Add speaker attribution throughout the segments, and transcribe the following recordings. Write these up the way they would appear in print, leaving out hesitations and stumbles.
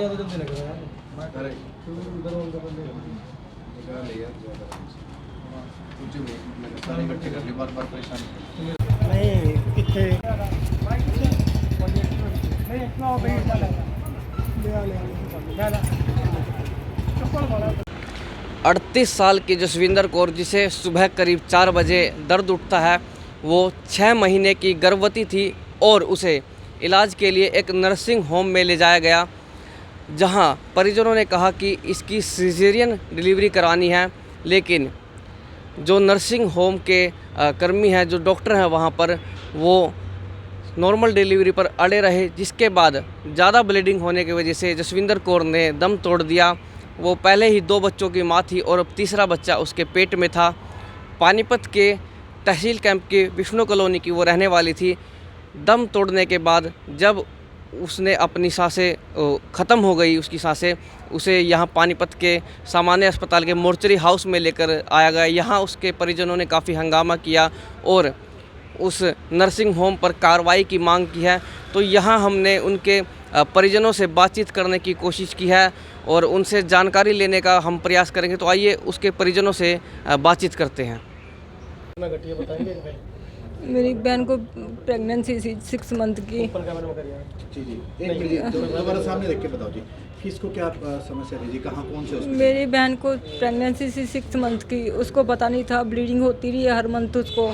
Speaker 1: ज़्यादा जल्दी लग रहा है
Speaker 2: अरे
Speaker 1: उधर और कर ले
Speaker 2: निकाल लिया कुछ भी मैंने सारे इकट्ठे कर लिए बार परेशान
Speaker 1: नहीं कितने नहीं इतना वेट ना लगा ले
Speaker 3: 38 साल की जसविंदर कौर, जिसे सुबह करीब 4 बजे दर्द उठता है, वो 6 महीने की गर्भवती थी और उसे इलाज के लिए एक नर्सिंग होम में ले जाया गया, जहां परिजनों ने कहा कि इसकी सिजेरियन डिलीवरी करानी है, लेकिन जो नर्सिंग होम के कर्मी हैं, जो डॉक्टर हैं वहां पर, वो नॉर्मल डिलीवरी पर अड़े रहे, जिसके बाद ज़्यादा ब्लीडिंग होने की वजह से जसविंदर कौर ने दम तोड़ दिया। वो पहले ही 2 बच्चों की माँ थी और अब तीसरा बच्चा उसके पेट में था। पानीपत के तहसील कैंप के विष्णु कॉलोनी की वो रहने वाली थी। दम तोड़ने के बाद जब उसने अपनी सांसें ख़त्म हो गई, उसकी सांसें, उसे यहाँ पानीपत के सामान्य अस्पताल के मोर्चरी हाउस में लेकर आया गया। यहाँ उसके परिजनों ने काफ़ी हंगामा किया और उस नर्सिंग होम पर कार्रवाई की मांग की है। तो यहाँ हमने उनके परिजनों से बातचीत करने की कोशिश की है और उनसे जानकारी लेने का हम प्रयास करेंगे। तो आइए उसके परिजनों से बातचीत करते हैं।
Speaker 1: कितना घटिया बताएंगे भाई
Speaker 4: मेरी बहन को प्रेगनेंसी थी 6 मंथ की।
Speaker 1: ऊपर कैमरे में करिए
Speaker 2: जी जी एक मिनट दोबारा सामने देख के बताओ जी किसको क्या समस्या थी जी, कहाँ कौन से हॉस्पिटल?
Speaker 4: मेरी बहन को प्रेगनेंसी थी 6 मंथ की, उसको पता नहीं था, ब्लीडिंग होती रही है हर मंथ उसको।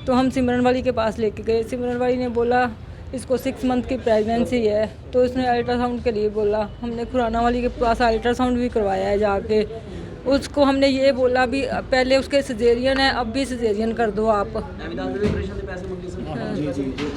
Speaker 4: तो हम सिमरन वाली के पास लेके गए। सिमरन वाली ने बोला इसको 6 मंथ की प्रेगनेंसी है, तो उसने अल्ट्रासाउंड के लिए बोला। हमने खुराना वाली के पास अल्ट्रासाउंड भी करवाया है जाके। उसको हमने ये बोला भी पहले उसके सिजेरियन है, अब भी सिजेरियन कर दो आप।
Speaker 2: जी जी जी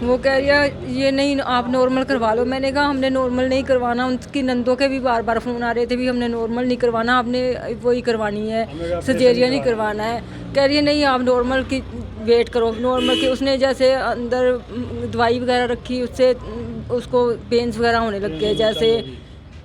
Speaker 4: वो कह रही है ये नहीं, आप नॉर्मल करवा लो। मैंने कहा हमने नॉर्मल नहीं करवाना। उनकी नंदों के भी बार बार फ़ोन आ रहे थे भी हमने नॉर्मल नहीं करवाना, आपने वही करवानी है, सर्जरियन ही करवाना है। कह रही है नहीं आप नॉर्मल की वेट करो, नॉर्मल की। उसने जैसे अंदर दवाई वगैरह रखी, उससे उसको पेन्स वगैरह होने लग गए। जैसे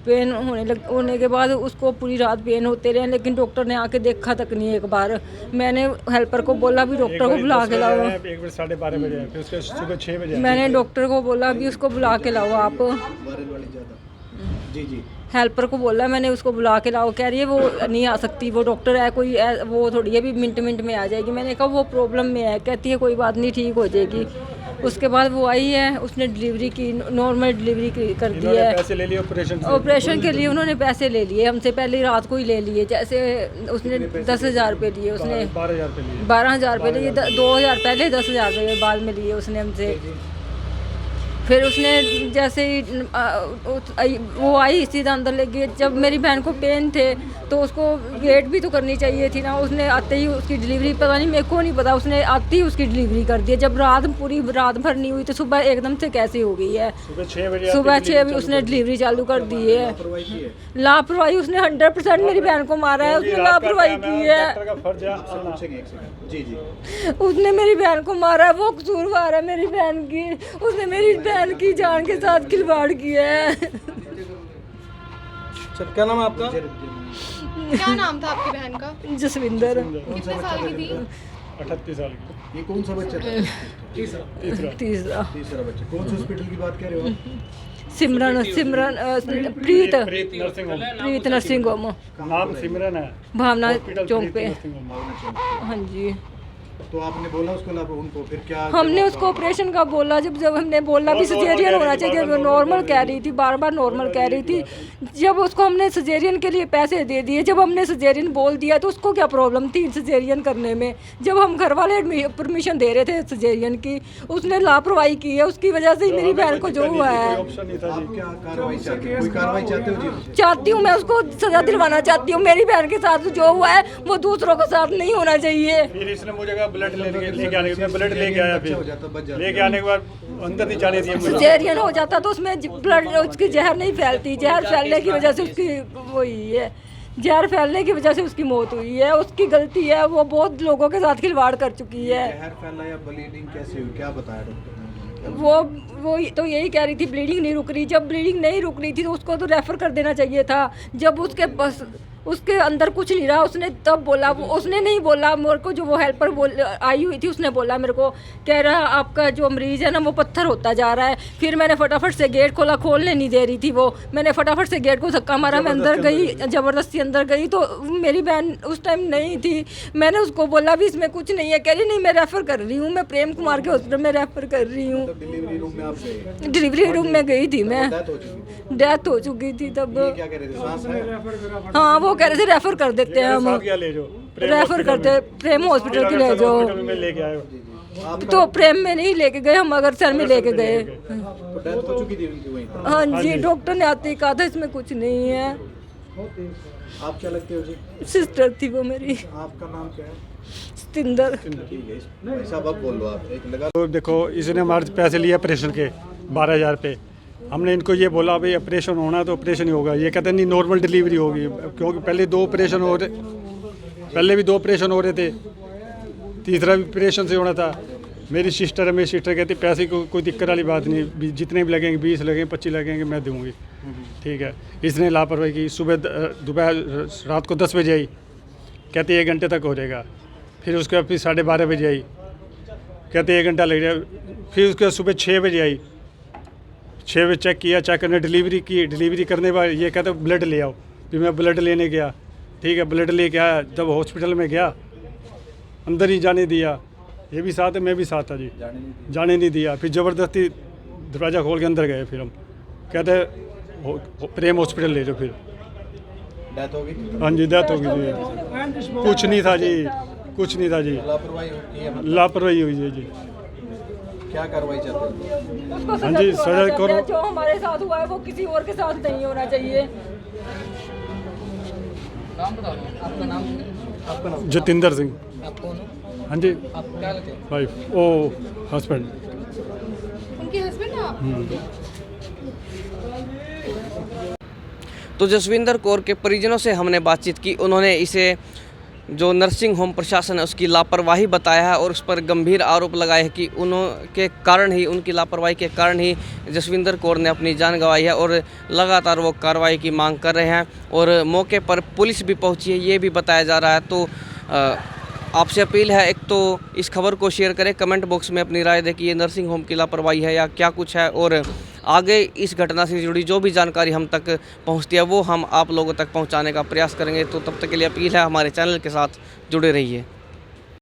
Speaker 4: पेन होने के बाद उसको पूरी रात पेन होते रहे, लेकिन डॉक्टर ने आके देखा तक नहीं एक बार। मैंने हेल्पर को बोला भी डॉक्टर को बुला के लाओ।
Speaker 1: 12:30 बजे फिर उसके सुबह 6 बजे
Speaker 4: मैंने डॉक्टर को बोला भी उसको बुला के लाओ आप।
Speaker 2: वायरल वाली ज़्यादा जी जी
Speaker 4: हेल्पर को बोला मैंने उसको बुला के लाओ। कह रही है वो नहीं आ सकती, वो डॉक्टर है कोई, वो थोड़ी है भी मिनट में आ जाएगी। मैंने कहा वो प्रॉब्लम में है। कहती है कोई बात नहीं ठीक हो जाएगी। उसके बाद वो आई है, उसने डिलीवरी की, नॉर्मल डिलीवरी कर दी है।
Speaker 1: पैसे ले लिए
Speaker 4: ऑपरेशन के लिए उन्होंने पैसे ले लिए हमसे, पहले रात को ही ले लिए। जैसे उसने 10,000 रुपये लिए, उसने 12,000 रुपये लिए, 2,000 पहले, 10,000 रुपये बाद में लिए उसने हमसे। फिर उसने जैसे ही वो आई सीधा अंदर ले गई। जब मेरी बहन को पेन थे तो उसको वेट भी तो करनी चाहिए थी ना। उसने आते ही उसकी डिलीवरी, पता नहीं, मेरे को नहीं पता, उसने आते ही उसकी डिलीवरी कर दी। जब पूरी रात भर नहीं हुई तो सुबह एकदम से कैसे हो गई है। सुबह 6 बजे उसने डिलीवरी चालू कर दी है। लापरवाही उसने 100% मेरी बहन को मारा है। उसने लापरवाही की है।
Speaker 2: जी जी
Speaker 4: उसने मेरी बहन को मारा है, वो कसूरवार है मेरी बहन की। उसने मेरी बहन की जान के साथ खिलवाड़ किया है।
Speaker 1: सर क्या नाम है आपका?
Speaker 5: क्या नाम था आपकी बहन का?
Speaker 4: जसविंदर।
Speaker 5: कितने साल की थी?
Speaker 1: 38 साल की।
Speaker 2: ये कौन सा बच्चा था?
Speaker 4: तीसरा
Speaker 2: तीसरा बच्चा। कौन से हॉस्पिटल की बात कर रहे हो आप?
Speaker 4: सिमरन प्रीत नर्सिंग होम,
Speaker 1: नाम सिमरन है,
Speaker 4: भावना चौक पे।
Speaker 1: होम।
Speaker 4: हाँ जी।
Speaker 2: तो आपने बोला उसको उनको फिर क्या?
Speaker 4: हमने उसको ऑपरेशन का बोला। जब हमने बोला भी सजेरियन होना चाहिए, वो नॉर्मल कह रही थी, बार बार नॉर्मल कह रही थी। जब उसको हमने सजेरियन के लिए पैसे दे दिए, जब हमने सजेरियन बोल दिया तो उसको क्या प्रॉब्लम थी सजेरियन करने में? जब हम घर वाले परमिशन दे रहे थे सजेरियन की, उसने लापरवाही की है। उसकी वजह से ही मेरी बहन को जो हुआ है।
Speaker 2: आप क्या कार्रवाई चाहते हो? कोई कार्रवाई चाहते हो जी?
Speaker 4: चाहती हूँ मैं, उसको सजा दिलवाना चाहती हूँ। मेरी बहन के साथ जो हुआ है वो दूसरों के साथ नहीं होना चाहिए।
Speaker 1: फिर इसने मुझे ब्लड लेके आने के, ब्लड लेके आया, फिर लेके आने के बाद अंदर नहीं जाने दिया।
Speaker 4: सिजेरियन हो जाता तो उसमें ब्लड, उसकी जहर नहीं फैलती। जहर फैलने की वजह से उसकी वो हुई है, जहर फैलने की वजह से उसकी मौत हुई है। उसकी गलती है, वो बहुत लोगों के साथ खिलवाड़ कर चुकी है।
Speaker 2: जहर फैला या ब्लीडिंग कैसे हुई, क्या बताया डॉक्टर ने?
Speaker 4: वो तो यही कह रही थी ब्लीडिंग नहीं रुक रही। जब ब्लीडिंग नहीं रुक रही थी तो उसको तो रेफ़र कर देना चाहिए था। जब उसके बस उसके अंदर कुछ नहीं रहा। उसने तब बोला, उसने नहीं बोला मेरे को, जो वो हेल्पर आई हुई थी उसने बोला मेरे को, कह रहा आपका जो मरीज़ है ना वो पत्थर होता जा रहा है। फिर मैंने फटाफट से गेट खोला, खोलने नहीं दे रही थी वो, मैंने फटाफट से गेट को धक्का मारा, मैं अंदर गई, ज़बरदस्ती अंदर गई तो मेरी बहन उस टाइम नहीं थी। मैंने उसको बोला भी इसमें कुछ नहीं है, कह रही नहीं मैं रेफ़र कर रही हूँ, मैं प्रेम कुमार के हॉस्पिटल में रेफ़र कर रही हूँ।
Speaker 2: डिलीवरी रूम में आप गए?
Speaker 4: डिलीवरी रूम में गई थी मैं,
Speaker 2: डेथ हो चुकी?
Speaker 4: डेथ हो चुकी थी तब।
Speaker 2: ये क्या कह रहे थे, सांस है?
Speaker 4: हाँ वो कह रहे थे रेफ़र कर देते हैं हम,
Speaker 1: साथ क्या ले जाओ,
Speaker 4: रेफ़र करते प्रेम हॉस्पिटल के ले जाओ।
Speaker 1: हॉस्पिटल में लेके आए हो।
Speaker 4: तो प्रेम में नहीं लेके गए हम, अगर सर में लेके गए।
Speaker 2: तो डेथ हो चुकी थी उनकी वहीं पर?
Speaker 4: हाँ जी, डॉक्टर ने आते ही कहा था इसमें कुछ नहीं है।
Speaker 2: आप क्या लगते हो जी?
Speaker 4: सिस्टर थी वो मेरी,
Speaker 2: आपका नाम क्या है?
Speaker 4: सतिंदर।
Speaker 2: ठीक है भाई साहब, आप बोल लो। आप एक लगा
Speaker 1: तो देखो इसने हमारे पैसे लिए ऑपरेशन के 12,000 रुपये। हमने इनको ये बोला भाई ऑपरेशन होना है तो ऑपरेशन ही होगा। ये कहते नहीं नॉर्मल डिलीवरी होगी, क्योंकि पहले भी 2 ऑपरेशन हो रहे थे, तीसरा भी ऑपरेशन से होना था। मेरी सिस्टर है, मेरी सिस्टर कहती पैसे को कोई दिक्कत वाली बात नहीं, जितने भी लगेंगे 20 लगेंगे 25 लगेंगे मैं दूँगी, ठीक है। इसने लापरवाही की, दोपहर रात को 10 बजे आई, कहती 1 घंटे तक हो जाएगा। फिर उसके बाद फिर 12:30 बजे आई, कहते 1 घंटा लग जाएगा। फिर उसके बाद सुबह 6 बजे आई, 6 बजे चेक किया, चेक करने डिलीवरी की, डिलीवरी करने के बाद ये कहते ब्लड ले आओ। फिर मैं ब्लड लेने गया, ठीक है, ब्लड लेके आया। जब हॉस्पिटल में गया अंदर ही जाने दिया, ये भी साथ है मैं भी साथ था जी, जाने नहीं दिया। फिर ज़बरदस्ती दरवाज़ा खोल के अंदर गए। फिर हम कहते प्रेम हॉस्पिटल ले जाओ। फिर
Speaker 2: डेथ हो गई?
Speaker 1: हाँ जी डेथ हो गई जी, कुछ नहीं था जी, कुछ नहीं था जी,
Speaker 2: लापरवाही की है मतलब?
Speaker 1: लापरवाही हुई है जी।
Speaker 2: क्या कार्रवाई चाहते हैं?
Speaker 4: उसको
Speaker 1: हाँ जी,
Speaker 4: सजा
Speaker 1: सजा करो।
Speaker 4: जो हमारे साथ हुआ है वो किसी और के साथ नहीं होना चाहिए।
Speaker 1: जतिंदर सिंह।
Speaker 3: आप कौन हो?
Speaker 1: हाँ जी,
Speaker 3: आप क्या लगते हो?
Speaker 1: वाइफ ओ हस्बैंड।
Speaker 5: उनके हस्बैंड हैं आप?
Speaker 3: तो जसविंदर कौर के परिजनों से हमने बातचीत की। उन्होंने इसे जो नर्सिंग होम प्रशासन है उसकी लापरवाही बताया है और उस पर गंभीर आरोप लगाए हैं कि उनके कारण ही, उनकी लापरवाही के कारण ही जसविंदर कौर ने अपनी जान गंवाई है और लगातार वो कार्रवाई की मांग कर रहे हैं और मौके पर पुलिस भी पहुंची है, ये भी बताया जा रहा है। तो आपसे अपील है, एक तो इस खबर को शेयर करें, कमेंट बॉक्स में अपनी राय दें कि ये नर्सिंग होम की लापरवाही है या क्या कुछ है, और आगे इस घटना से जुड़ी जो भी जानकारी हम तक पहुंचती है वो हम आप लोगों तक पहुंचाने का प्रयास करेंगे। तो तब तक के लिए अपील है, हमारे चैनल के साथ जुड़े रहिए।